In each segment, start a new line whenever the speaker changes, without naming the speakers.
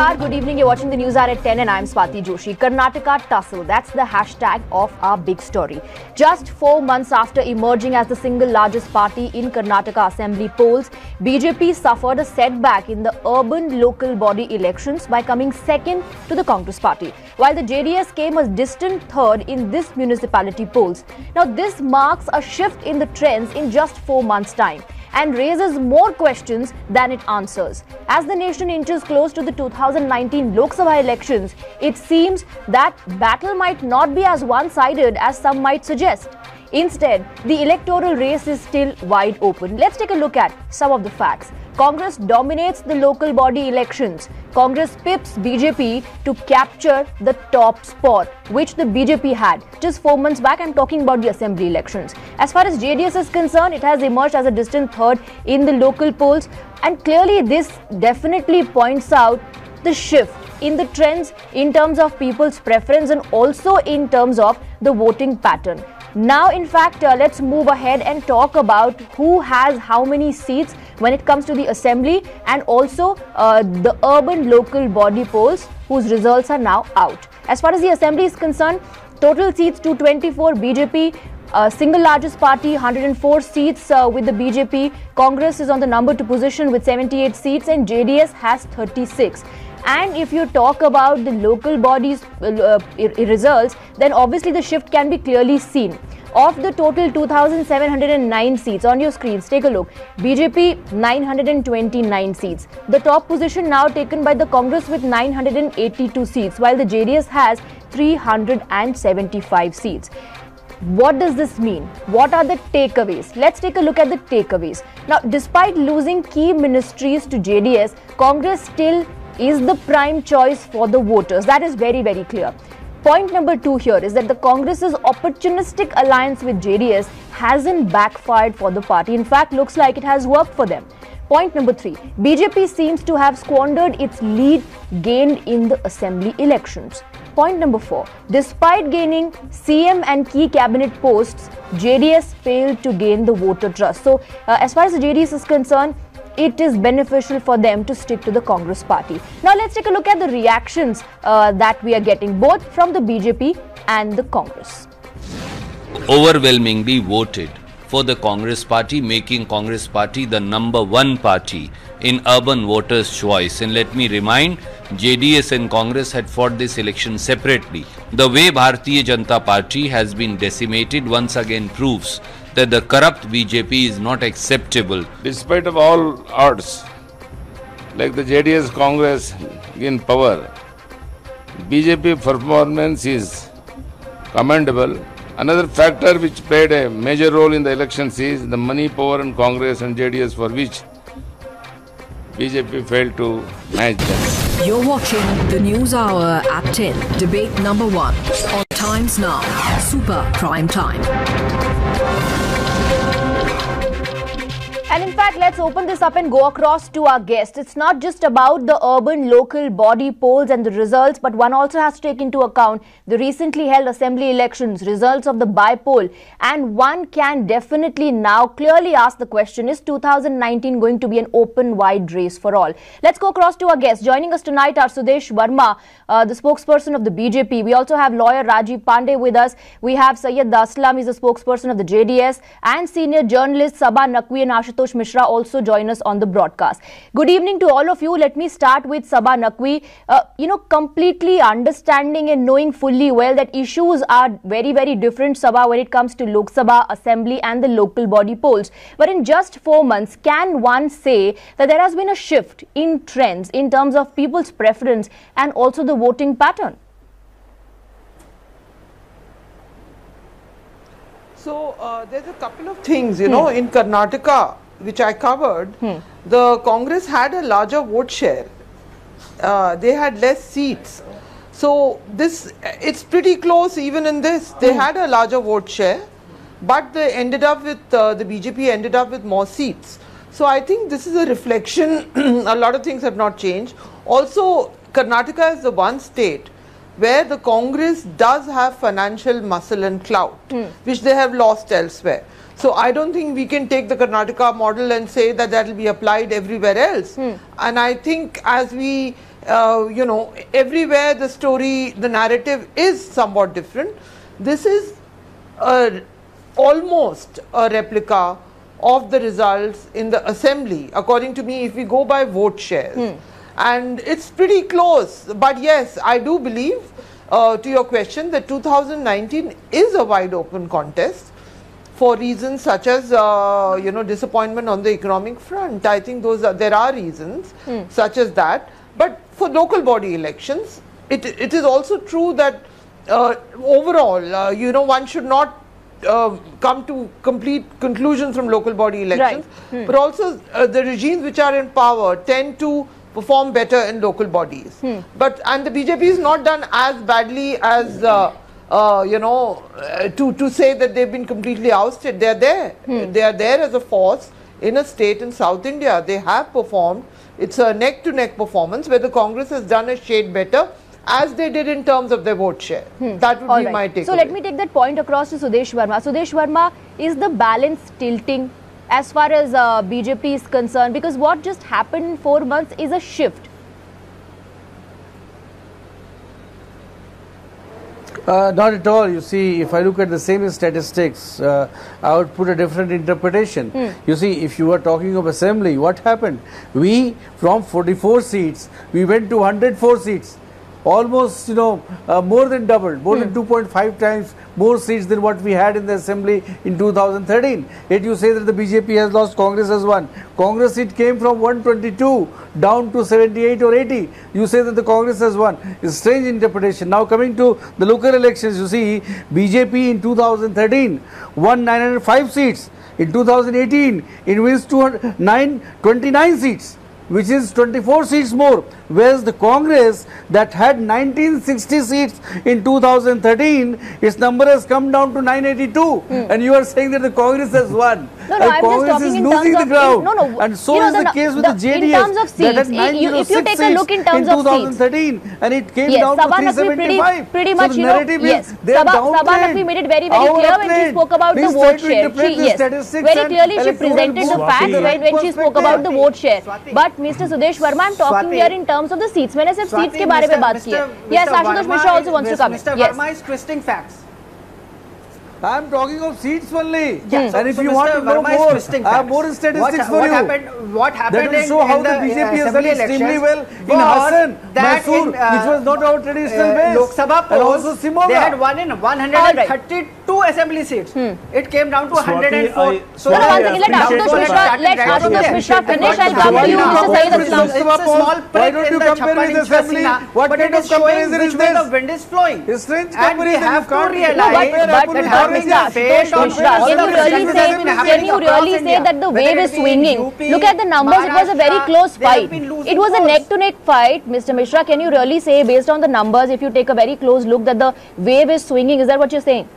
Namaskar, good evening. You're watching the Newshour at 10 and I'm Swati Joshi. Karnataka tussle, that's the hashtag of our big story. Just 4 months after emerging as the single largest party in Karnataka assembly polls, BJP suffered a setback in the urban local body elections by coming second to the Congress party, while the JDS came a distant third in this municipality polls. Now this marks a shift in the trends in just 4 months' time and raises more questions than it answers. As the nation inches close to the 2019 Lok Sabha elections, it seems that battle might not be as one-sided as some might suggest. Instead, the electoral race is still wide open. Let's take a look at some of the facts. Congress dominates the local body elections. Congress pips BJP to capture the top spot, which the BJP had just 4 months back. I'm talking about the assembly elections. As far as JDS is concerned, it has emerged as a distant third in the local polls. And clearly this definitely points out the shift in the trends in terms of people's preference and also in terms of the voting pattern. Now, in fact, let's move ahead and talk about who has how many seats when it comes to the assembly and also the urban local body polls whose results are now out. As far as the assembly is concerned, total seats 224, BJP, single largest party, 104 seats with the BJP. Congress is on the number 2 position with 78 seats and JDS has 36. And if you talk about the local bodies results, then obviously the shift can be clearly seen. Of the total 2,709 seats on your screens, take a look. BJP 929 seats. The top position now taken by the Congress with 982 seats, while the JDS has 375 seats. What does this mean? What are the takeaways? Let's take a look at the takeaways. Now, despite losing key ministries to JDS, Congress still is the prime choice for the voters. That is very, very clear. Point number 2 here is that the Congress's opportunistic alliance with JDS hasn't backfired for the party. In fact, looks like it has worked for them. Point number 3, BJP seems to have squandered its lead gained in the assembly elections. Point number 4, despite gaining CM and key cabinet posts, JDS failed to gain the voter trust. So, as far as the JDS is concerned, it is beneficial for them to stick to the Congress party. Now let's take a look at the reactions that we are getting both from the BJP and the Congress.
Overwhelmingly voted for the Congress party, making Congress party the #1 party in urban voters' choice. And let me remind, JDS and Congress had fought this election separately. The way Bharatiya Janata Party has been decimated once again proves that the corrupt BJP is not acceptable.
Despite of all odds, like the JDS Congress in power, BJP performance is commendable. Another factor which played a major role in the elections is the money power in Congress and JDS, for which BJP failed to match them.
You're watching the News Hour at 10. Debate number 1 on Times Now, Super Prime Time.
And in fact, let's open this up and go across to our guest. It's not just about the urban local body polls and the results, but one also has to take into account the recently held assembly elections, results of the by-poll. And one can definitely now clearly ask the question, is 2019 going to be an open, wide race for all? Let's go across to our guest. Joining us tonight are Sudesh Verma, the spokesperson of the BJP. We also have lawyer Rajiv Pandey with us. We have Syed Daslam, he's the spokesperson of the JDS, and senior journalists Sabha Naqvi and Ashutosh Mishra also join us on the broadcast. Good evening to all of you. Let me start with Sabha Naqvi. Completely understanding and knowing fully well that issues are very, very different, Sabha, when it comes to Lok Sabha, Assembly and the local body polls. But in just 4 months, can one say that there has been a shift in trends in terms of people's preference and also the voting pattern?
So there's a couple of things, in Karnataka, which I covered, the Congress had a larger vote share. They had less seats. So it's pretty close even in this. They had a larger vote share, but they ended up with, the BJP ended up with more seats. So I think this is a reflection. A lot of things have not changed. Also, Karnataka is the one state where the Congress does have financial muscle and clout, which they have lost elsewhere. So I don't think we can take the Karnataka model and say that that will be applied everywhere else. And I think as we, everywhere the story, the narrative is somewhat different. This is almost a replica of the results in the assembly, according to me, if we go by vote shares. And it's pretty close. But yes, I do believe, to your question, that 2019 is a wide open contest for reasons such as, disappointment on the economic front. I think there are reasons such as that. But for local body elections, it is also true that overall, one should not come to complete conclusions from local body elections, but also the regimes which are in power tend to perform better in local bodies. And the BJP is not done as badly as to say that they've been completely ousted. They are there. They are there as a force in a state in South India. They have performed. It's a neck-to-neck performance where the Congress has done a shade better, as they did in terms of their vote share. That would be my take.
So let me take that point across to Sudesh Verma. Sudesh Verma, is the balance tilting as far as BJP is concerned? Because what just happened in 4 months is a shift.
Not at all. You see, if I look at the same statistics, I would put a different interpretation. You see, if you were talking of assembly, what happened? We, from 44 seats, we went to 104 seats. Almost, more than doubled, more than 2.5 times more seats than what we had in the assembly in 2013. Yet you say that the BJP has lost, Congress has won. Congress seat came from 122 down to 78 or 80. You say that the Congress has won. It's a strange interpretation. Now coming to the local elections, you see, BJP in 2013 won 905 seats. In 2018, it wins 29 seats, which is 24 seats more, whereas the Congress that had 1960 seats in 2013, its number has come down to 982, and you are saying that the Congress has won.
No,
and
I'm
Congress
just talking
is
in
losing
terms
the ground.
of,
and so is the case with the JDS.
In terms of
that had
seats,
906
if you take a look in terms
in
of
2013, and it came
yes,
down to
Sabha Naqvi
375.
pretty much,
so the narrative
yes,
is they are
Sabha Naqvi made it very, very clear when she spoke about the vote share. Very clearly she presented the facts when she spoke about the vote share. But Mr. Sudesh Verma, I'm talking here in terms of the seats. मैंने सिर्फ seats के बारे में बात की है. Yes, Ashutosh Mishra also wants to come.
Mr. Verma is twisting facts.
I am talking of seats only.
Yeah.
And if you want to know more, I have more statistics for you.
What happened
that will show how the BJP has done extremely well in Hassan, Mysore, which was not our traditional base.
Lok Sabha polls,
and also Simoga.
They had won in 132 assembly seats. It came down to 104.
So let Ashutosh Mishra finish. I'll come to you, Mr. Syed Aslam.
It's a small
Why don't you compare with assembly? What kind of comparison is this?
The wind is flowing.
It's strange
And we
comparison.
have to realize
Mr. Ashutosh Mishra, can you really say that the wave is swinging? Look at the numbers, it was a very close fight. It was a neck-to-neck fight. Mr. Mishra, can you really say, based on the numbers, if you take a very close look, that the wave is swinging? Is that what you're saying?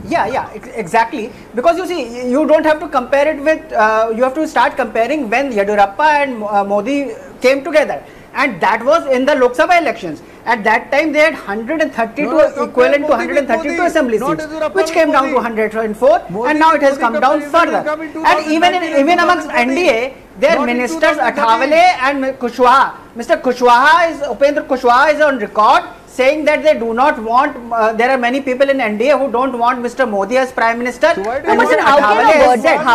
Yeah, exactly. Because you see, you don't have to compare it with, you have to start comparing when Yadurappa and Modi came together. And that was in the Lok Sabha elections. At that time, they had 132 equivalent to 132 assembly seats, which came down to 104, and now it has come down further. And even amongst NDA, their ministers Athawale and Kushwaha, Mr. Upendra Kushwaha is on record saying that they do not want, there are many people in NDA who don't want Mr. Modi as Prime Minister.
How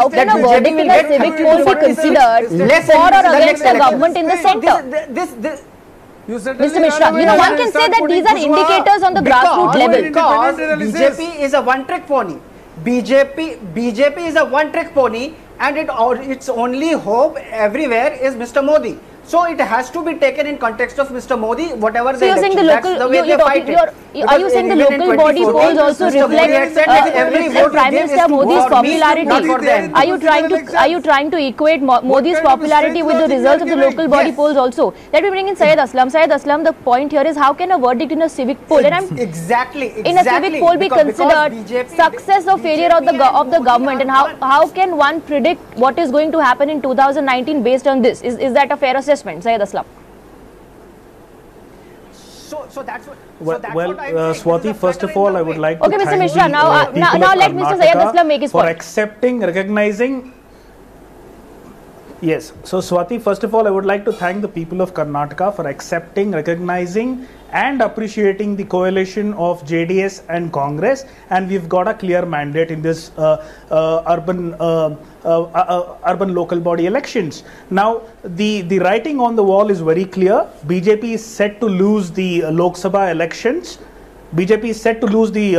can a verdict in a civic poll be considered for or against the government in the centre? Mr. Mishra, one can say that these are indicators on the grassroots level.
Because BJP is a one-trick pony. BJP is a one-trick pony, and its only hope everywhere is Mr. Modi. So it has to be taken in context of Mr. Modi, whatever the election. That's the way they fight it.
Are you saying the local body polls also reflect Prime Minister Modi's popularity? Are you trying to equate Modi's popularity with the results of the local body polls also? Let me bring in Syed Aslam. Syed Aslam, the point here is, how can a verdict in a civic poll in a civic poll be considered success or failure of the government, and how can one predict what is going to happen in 2019 based on this? Is that a fair assessment, Syed Aslam?
So that's what.
Well,
so that's
well
what I'm saying.
Swati, first of all, I would like to
Okay, Mr.
thank
Mishra,
the
now
people
now
of
let Mr. Syed
Karnataka
Aslam make his
for
point.
accepting, recognizing. Yes, so Swati, first of all, I would like to thank the people of Karnataka for accepting, recognizing and appreciating the coalition of JDS and Congress, and we've got a clear mandate in this urban local body elections. Now, the writing on the wall is very clear. BJP is set to lose the Lok Sabha elections. BJP is set to lose the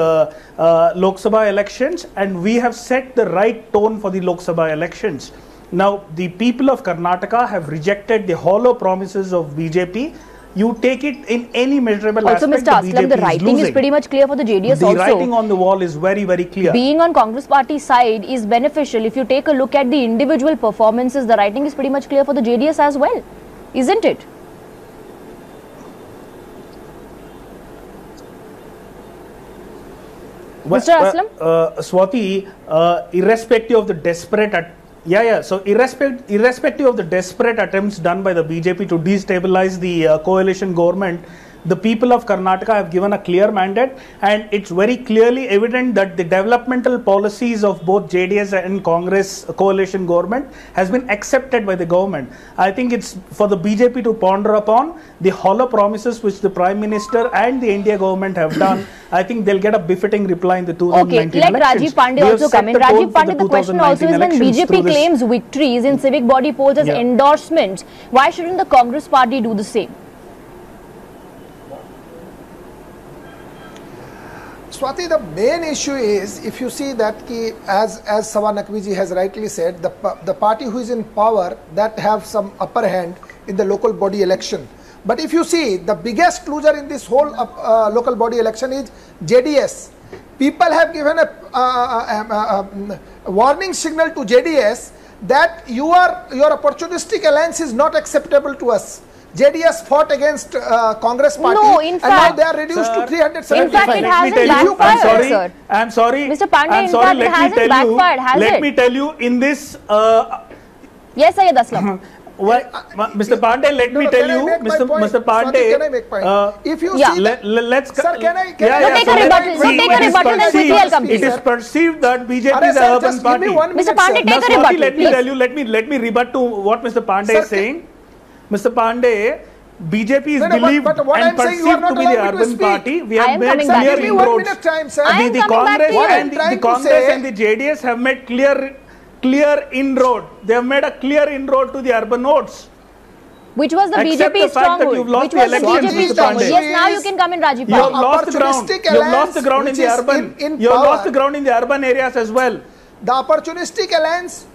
Lok Sabha elections, and we have set the right tone for the Lok Sabha elections. Now, the people of Karnataka have rejected the hollow promises of BJP. You take it in any measurable
Also,
aspect,
Mr. Aslam, the writing is pretty much clear for the JDS
the
also.
writing on the wall is very, very clear.
Being on Congress party side is beneficial. If you take a look at the individual performances, the writing is pretty much clear for the JDS as well, isn't it? Mr. Aslam?
Swati, irrespective of the desperate so irrespective of the desperate attempts done by the BJP to destabilize the coalition government, the people of Karnataka have given a clear mandate, and it's very clearly evident that the developmental policies of both JDS and Congress coalition government has been accepted by the government. I think it's for the BJP to ponder upon the hollow promises which the Prime Minister and the India government have done. I think they'll get a befitting reply in the 2019
elections. Let Rajiv Pandey also come in. Rajiv Pandey, the question also is when BJP claims victories in civic body polls as endorsements, why shouldn't the Congress party do the same?
Swati, the main issue is, if you see that as Sawa Naqvi ji has rightly said, the party who is in power that have some upper hand in the local body election. But if you see, the biggest loser in this whole local body election is JDS. People have given a warning signal to JDS that your opportunistic alliance is not acceptable to us. JDS fought against Congress party,
no, in fact,
and now they are reduced to 375.
In fact, it hasn't backfired, sir.
I'm sorry.
Mr. Pandey, in fact, it hasn't backfired, has it?
Let me tell you, in this...
Yes, Syed Aslam.
Mr. Pandey, let me tell you, Mr. Pandey,
can I make point? If you see,
let's...
Sir, can I
take a rebuttal, then quickly I'll come to you.
It is perceived that BJP is an urban party.
Mr. Pandey, take a rebuttal,
let me tell you, let me rebut to what Mr. Pandey is saying. Mr. Pandey, BJP is believed and perceived to be the urban party. We have made clear inroads. The Congress and the JDS have made clear inroad. They have made a clear inroad to the urban votes.
Which was the BJP stronghold. Which was the BJP stronghold. Yes, now you can come in, Rajiv Pandey.
You have lost the ground. You have lost the ground in the urban. You have lost the ground in the urban areas as well.
The opportunistic alliance.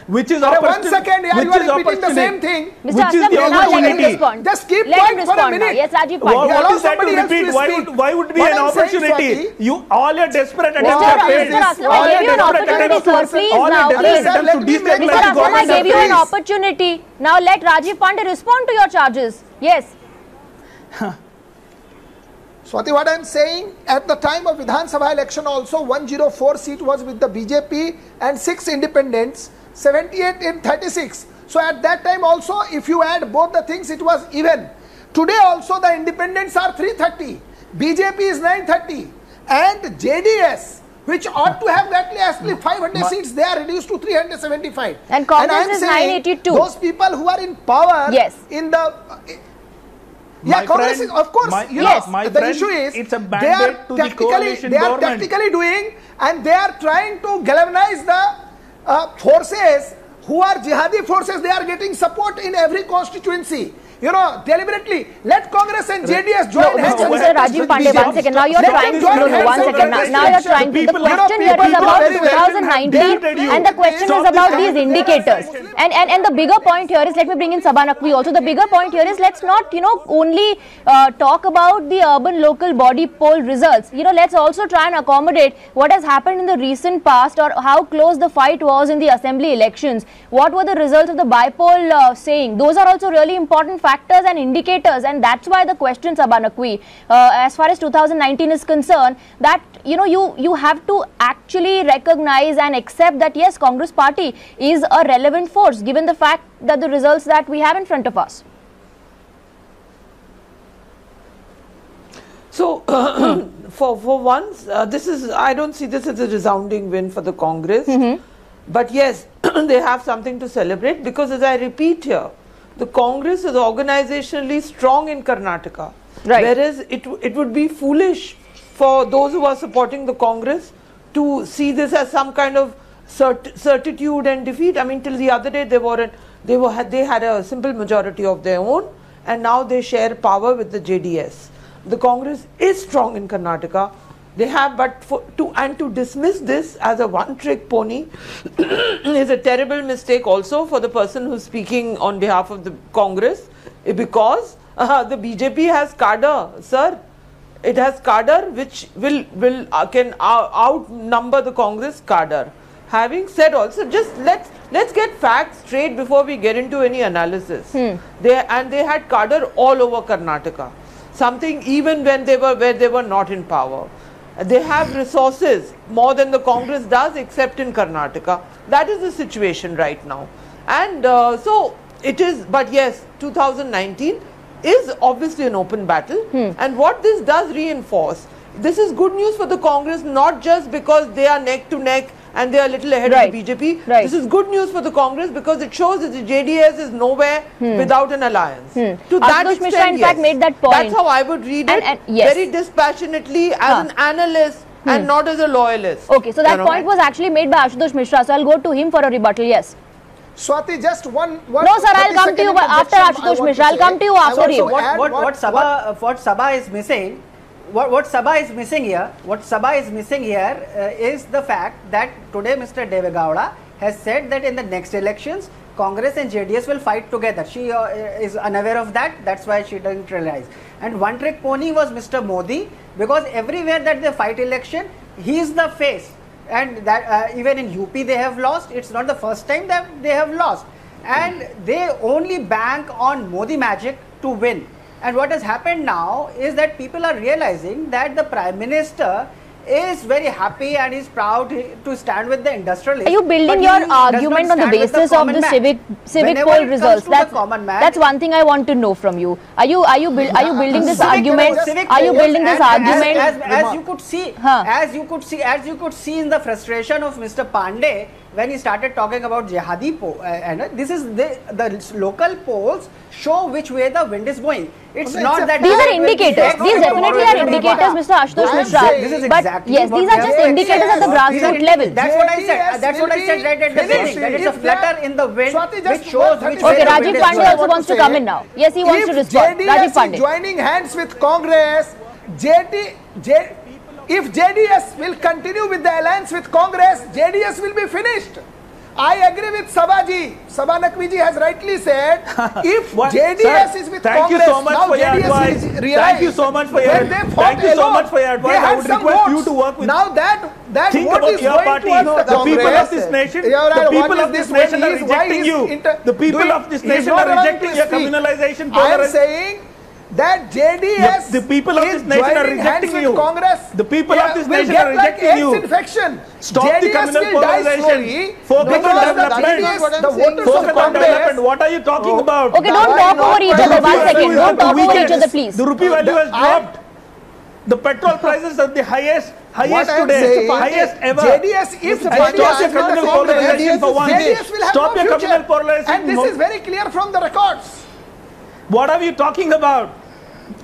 Which is
1 second, you are repeating the same thing.
Mr. Aslam, now let him respond.
Just keep quiet for a minute.
Yes, Rajiv Pandey.
What is that to repeat? Why would be an opportunity? All your desperate attempts have failed.
Mr. Aslam, I gave you an opportunity, sir. Please now, please. Mr. Aslam, I gave you an opportunity. Now let Rajiv Pandey respond to your charges. Yes.
Swati, what I am saying, at the time of Vidhan Sabha election also, 104 seat was with the BJP and 6 independents, 78 in 36. So at that time also, if you add both the things, it was even. Today also the independents are 330, BJP is 930, and JDS, which ought to have actually 500 seats, they are reduced to 375.
And Congress is 982.
Those people who are in power, in the... Congress is, of course, the issue is
it's a mandate to the coalition government.
They are tactically doing, and they are trying to galvanize the forces who are jihadi forces. They are getting support in every constituency. Deliberately. Let Congress and JDS join hands.
Mr. Rajiv Pandey, 1 second. Now you're trying to... No, 1 second. Now you're trying to... The question here is about 2019 and the question is about these indicators. And the bigger point here is, let me bring in Sabha Naqvi also. The bigger point here is, let's not, only talk about the urban local body poll results. Let's also try and accommodate what has happened in the recent past or how close the fight was in the assembly elections. What were the results of the by-poll saying? Those are also really important factors and indicators, and that's why the question, Sabha Naqvi, as far as 2019 is concerned, that you have to actually recognize and accept that yes, Congress party is a relevant force given the fact that the results that we have in front of us.
So, for once, this is, I don't see this as a resounding win for the Congress. But yes, they have something to celebrate, because as I repeat here, the Congress is organizationally strong in Karnataka.
Right.
Whereas it would be foolish for those who are supporting the Congress to see this as some kind of certitude and defeat. I mean, till the other day they had a simple majority of their own, and now they share power with the JDS. The Congress is strong in Karnataka. They have, but to dismiss this as a one-trick pony is a terrible mistake also for the person who's speaking on behalf of the Congress, because the BJP has cadre, sir. It has cadre which can outnumber the Congress cadre. Having said also, just let's get facts straight before we get into any analysis. They had cadre all over Karnataka. Something even when they were not in power. They have resources more than the Congress does, except in Karnataka. That is the situation right now. And so it is, but yes, 2019 is obviously an open battle. And what this does reinforce, this is good news for the Congress, not just because they are neck to neck and they are a little ahead of the BJP. This is good news for the Congress because it shows that the JDS is nowhere without an alliance. To that
Ashutosh
extent,
Mishra in fact made that point.
That's how I would read it, very dispassionately as an analyst and not as a loyalist.
Okay, so that point was actually made by Ashutosh Mishra, so I'll go to him for a rebuttal. Yes.
Swati, just one.
No, sir, I'll come to you after Ashutosh Mishra. I'll come to you after him.
What Sabha is missing. What Sabha is missing here is the fact that today Mr. Devegowda has said that in the next elections Congress and JDS will fight together. She is unaware of that. That's why she doesn't realize. And one trick pony was Mr. Modi, because everywhere that they fight election, he is the face. And that even in UP they have lost. It's not the first time that they have lost. And they only bank on Modi magic to win. And what has happened now is that people are realizing that the Prime Minister is very happy and is proud to stand with the industrialists.
Are you building your argument on the basis of the civic poll results? That's one thing I want to know from you. Are you building this argument? Are you building this argument?
As you could see in the frustration of Mr. Pandey when he started talking about jihadi poll, and this is the local polls show which way the wind is going. It's not that
these are indicators. These definitely are indicators, Mr. Ashutosh Mishra. But yes, these are just indicators at the grassroots level.
That's what I said. That's what I said right at the beginning. That it's a flutter in the wind which shows which way.
Okay, Rajiv Pandey also wants to come in now. Yes, he wants to respond. Rajiv Pandey.
Joining hands with Congress, if JDS will continue with the alliance with Congress, JDS will be finished. I agree with Sabhaji. Sabha Naqvi has rightly said, if JDS is with Congress, now JDS is realized.
Thank you so much for your advice. Thank you so much for your advice. I would request you to work with.
Now that
think
vote
about
is
your
going
party.
towards
The people of this nation, the people of this nation are rejecting you. The people of this nation are rejecting your communalization.
I am saying that JDS
the people of this nation are rejecting you.
Congress,
the people of this nation are rejecting you.
Infection.
Stop
JDS
the communal polarization.
Focus on development.
Focus on development. What are you talking about?
Okay, don't talk over each other. 1 second. Don't talk over each other, please.
The rupee value has dropped. The petrol prices are the highest today, highest ever.
JDS, if
stop your communal polarization for once.
JDS will have
stop
no
your
future.
communal polarization.
And this is very clear from the records.
What are you talking about?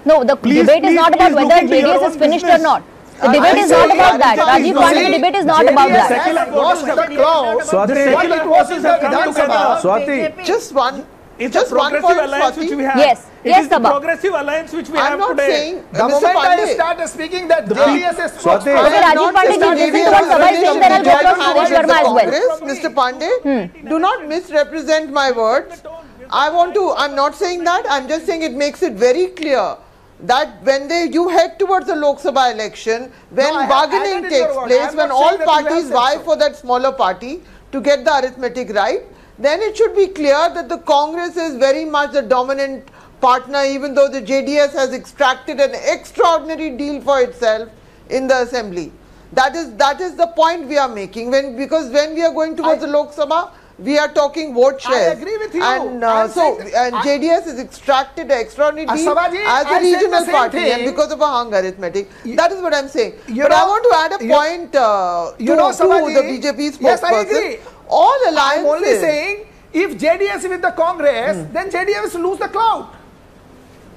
No, the debate is not about whether JDS is finished or not. The debate is not about that. Rajiv Pandey, the debate is not about that.
Lost the clause.
The secular forces have come together.
Swati,
Just one.
It's a progressive alliance which we have.
Yes,
It is the
Sabha.
progressive alliance which we
I'm
have
not
today.
saying,
The
Mr.
moment I
Pandey,
start speaking that JDS is
Swati.
Okay, Rajiv Pandey, you listen to what Sabha is saying, then I'll go across Suresh Verma as well.
Mr. Pandey, do not misrepresent my words. I'm not saying that, I'm just saying it makes it very clear that when you head towards the Lok Sabha election, when bargaining takes place, when all parties vie for that smaller party to get the arithmetic right, then it should be clear that the Congress is very much the dominant partner, even though the JDS has extracted an extraordinary deal for itself in the assembly. That is the point we are making. Because when we are going towards the Lok Sabha, We are talking vote shares.
I agree with you.
And JDS is extracted an extraordinary deal
Sabaji,
as a
I said the
regional
same
party,
thing.
and because of a hung arithmetic. That is what I'm saying. But
know,
I want to add a point
Sabaji,
to the BJP spokesperson.
Yes, I agree.
All alliances.
I'm only saying, if JDS with the Congress, then JDS lose the clout.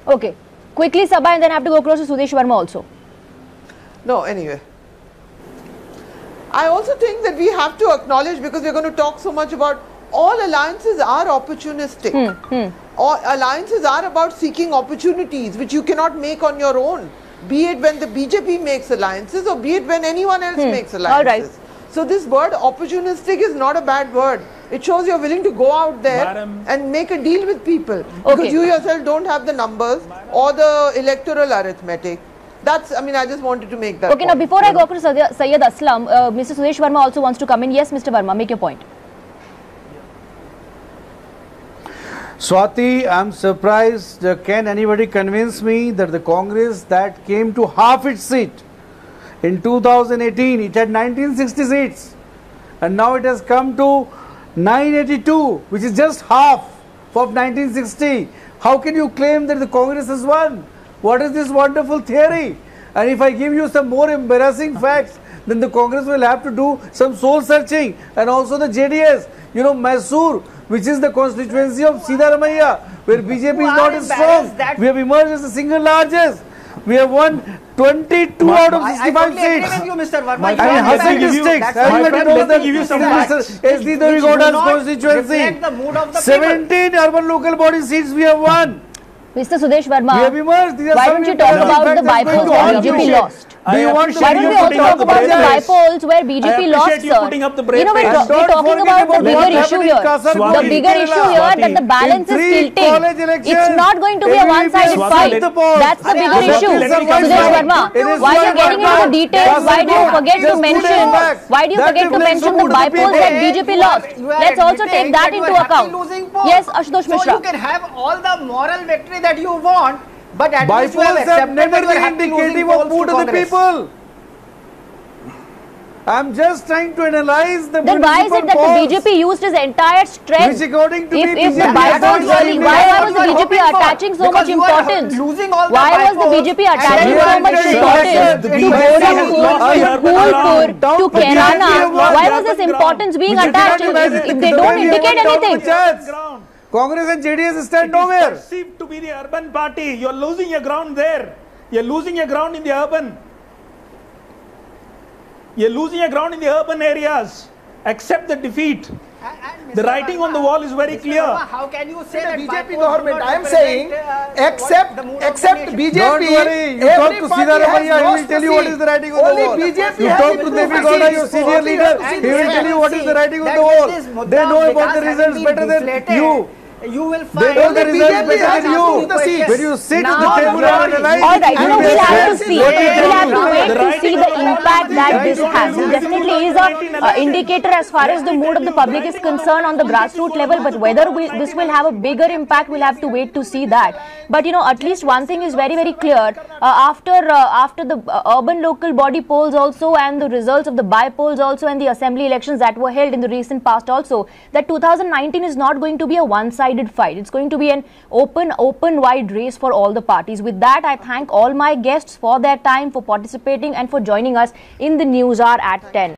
Okay. Quickly, Sabha, and then I have to go across to Sudesh Verma also.
No, anyway. I also think that we have to acknowledge, because we're going to talk so much about, all alliances are opportunistic. All alliances are about seeking opportunities which you cannot make on your own, be it when the BJP makes alliances or be it when anyone else makes alliances.
All right.
So this word opportunistic is not a bad word. It shows you're willing to go out there and make a deal with people. Because you yourself don't have the numbers or the electoral arithmetic. That's, I mean, I just wanted to make that
point. Now before I go to Syed Aslam, Mr. Sudesh Verma also wants to come in. Yes, Mr. Verma, make your point.
Swati, I'm surprised. Can anybody convince me that the Congress that came to half its seat in 2018, it had 1960 seats, and now it has come to 982, which is just half of 1960. How can you claim that the Congress has won? What is this wonderful theory? And if I give you some more embarrassing facts, then the Congress will have to do some soul searching, and also the JDS. You know, Mysore, which is the constituency of Siddharamaiah, where BJP is not as strong. We have emerged as the single largest. We have won 22 out of 65 seats.
I agree with you, Mr. Verma.
And Hassan districts. Everybody knows that SD Dorigoda's constituency. 17 urban local body seats we have won.
Mr. Sudesh Verma,
we have emerged.
Why don't you talk about the bypolls where BJP lost?
Do you want
Why don't we also talk about the bypolls where BJP lost, sir? You know, we're talking about the bigger issue here. The bigger issue here that the balance is tilting. It's not going to be a one-sided fight. That's the bigger issue. Sudesh Verma, while you're getting into the details, why do you forget to mention the bypolls that BJP lost? Let's also take that into account. Yes, Ashutosh Mishra.
So you can have all the moral victory that you want, but at least you have
Bypolls have never been indicative of mood of the people. I'm just trying to analyze the
Then why is it that the BJP used his entire strength?
Which according to me,
if the bypolls really, why was the BJP attaching so much importance? Why was the BJP attaching so much importance to Gorakhpur, to Kairana? Why was this importance being attached if they don't indicate anything?
Congress and JDS stand nowhere.
It's perceived to be the urban party. You're losing your ground there. You're losing your ground in the urban. You're losing your ground in the urban areas. Accept the defeat. The writing on the wall is very clear.
How can you say that
BJP government? I am saying, except BJP.
Don't worry. You talk to Siddharamaiah, he will tell you what is the writing on the wall.
BJP
you talk to Devi Gowda, your senior leader, he will tell you what is the writing on the wall. They know about the results better than you.
You will find
they know the results better than you. When you sit at the table and analyze,
all right, we'll have to see. We'll have to wait to see the impact that this has. It definitely is an indicator as far as the mood of the public is concerned on the grassroots level. But whether this will have a bigger impact, we'll have to wait to see that. But you know, at least one thing is very, very clear. After the urban local body polls also, and the results of the by-polls also, and the assembly elections that were held in the recent past also, that 2019 is not going to be a one-sided fight. It's going to be an open wide race for all the parties. With that, I thank all my guests for their time, for participating and for joining us in the News Hour at 10.